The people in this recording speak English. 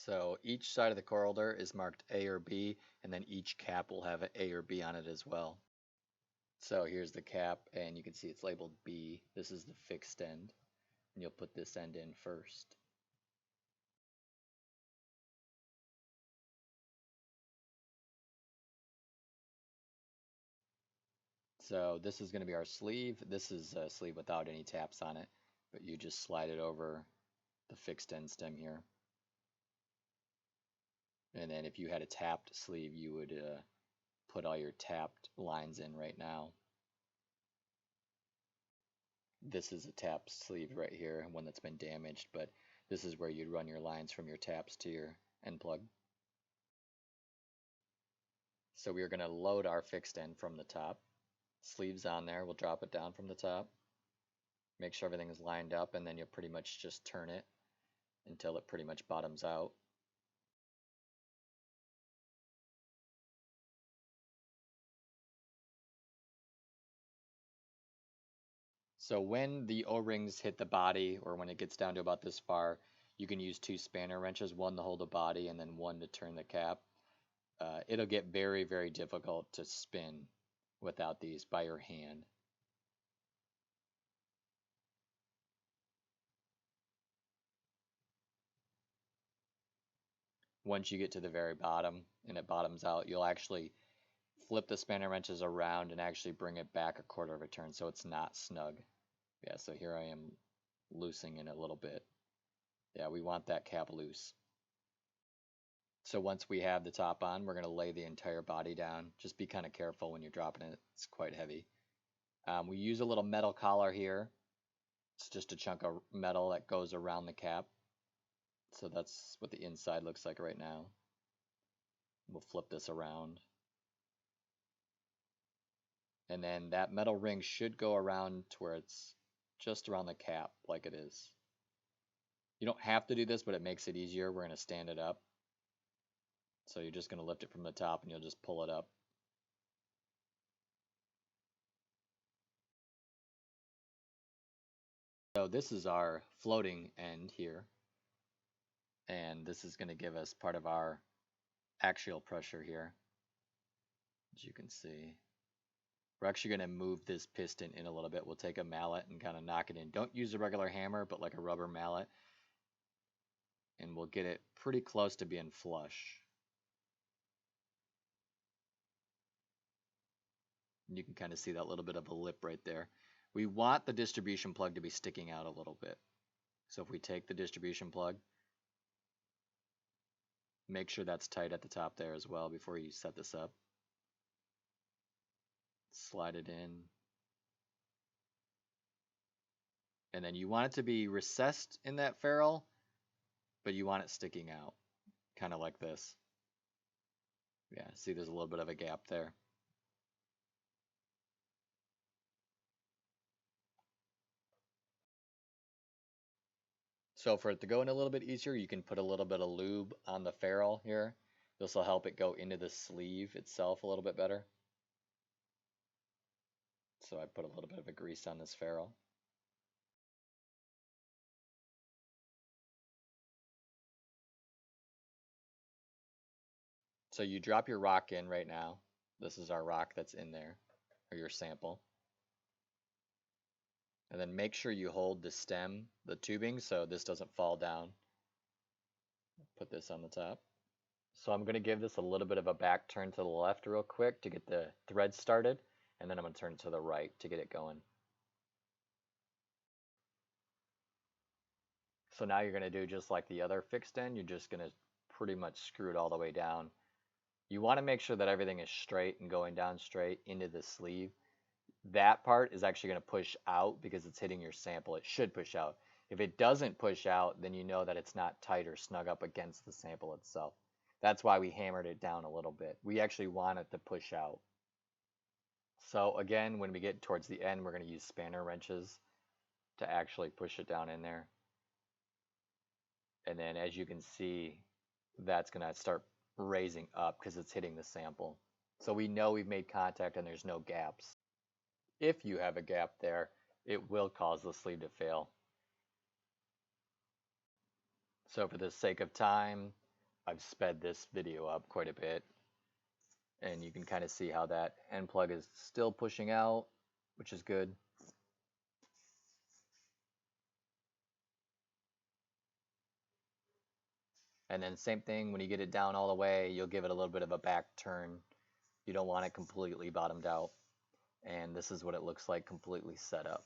So each side of the core holder is marked A or B, and then each cap will have an A or B on it as well. So here's the cap, and you can see it's labeled B. This is the fixed end, and you'll put this end in first. So this is going to be our sleeve. This is a sleeve without any taps on it, but you just slide it over the fixed end stem here. And then if you had a tapped sleeve, you would put all your tapped lines in right now. This is a tapped sleeve right here, one that's been damaged, but this is where you'd run your lines from your taps to your end plug. So we are going to load our fixed end from the top. Sleeves on there, we'll drop it down from the top. Make sure everything is lined up, and then you'll pretty much just turn it until it pretty much bottoms out. So when the O-rings hit the body, or when it gets down to about this far, you can use 2 spanner wrenches, one to hold the body and then one to turn the cap. It'll get very, very difficult to spin without these by your hand. Once you get to the very bottom and it bottoms out, you'll actually flip the spanner wrenches around and actually bring it back a quarter of a turn so it's not snug. Yeah, so here I am loosening it a little bit. Yeah, we want that cap loose. So once we have the top on, we're going to lay the entire body down. Just be kind of careful when you're dropping it. It's quite heavy. We use a little metal collar here. It's just a chunk of metal that goes around the cap. So that's what the inside looks like right now. We'll flip this around. And then that metal ring should go around to where it's just around the cap like it is. You don't have to do this, but it makes it easier. We're going to stand it up. So you're just going to lift it from the top and you'll just pull it up. So this is our floating end here. And this is going to give us part of our axial pressure here. As you can see. We're actually going to move this piston in a little bit. We'll take a mallet and kind of knock it in. Don't use a regular hammer, but like a rubber mallet. And we'll get it pretty close to being flush. And you can kind of see that little bit of a lip right there. We want the distribution plug to be sticking out a little bit. So if we take the distribution plug, make sure that's tight at the top there as well before you set this up. Slide it in. And then you want it to be recessed in that ferrule, but you want it sticking out, kind of like this. Yeah, see there's a little bit of a gap there. So for it to go in a little bit easier, you can put a little bit of lube on the ferrule here. This will help it go into the sleeve itself a little bit better. So I put a little bit of a grease on this ferrule. So you drop your rock in right now. This is our rock that's in there, or your sample. And then make sure you hold the stem, the tubing, so this doesn't fall down. Put this on the top. So I'm going to give this a little bit of a back turn to the left real quick to get the thread started, and then I'm going to turn to the right to get it going. So now you're going to do just like the other fixed end. You're just going to pretty much screw it all the way down. You want to make sure that everything is straight and going down straight into the sleeve. That part is actually going to push out because it's hitting your sample. It should push out. If it doesn't push out, then you know that it's not tight or snug up against the sample itself. That's why we hammered it down a little bit. We actually want it to push out. So again, when we get towards the end, we're going to use spanner wrenches to actually push it down in there. And then as you can see, that's going to start raising up because it's hitting the sample. So we know we've made contact and there's no gaps. If you have a gap there, it will cause the sleeve to fail. So for the sake of time, I've sped this video up quite a bit, and you can kind of see how that end plug is still pushing out, which is good. And then same thing, when you get it down all the way, you'll give it a little bit of a back turn. You don't want it completely bottomed out. And this is what it looks like completely set up.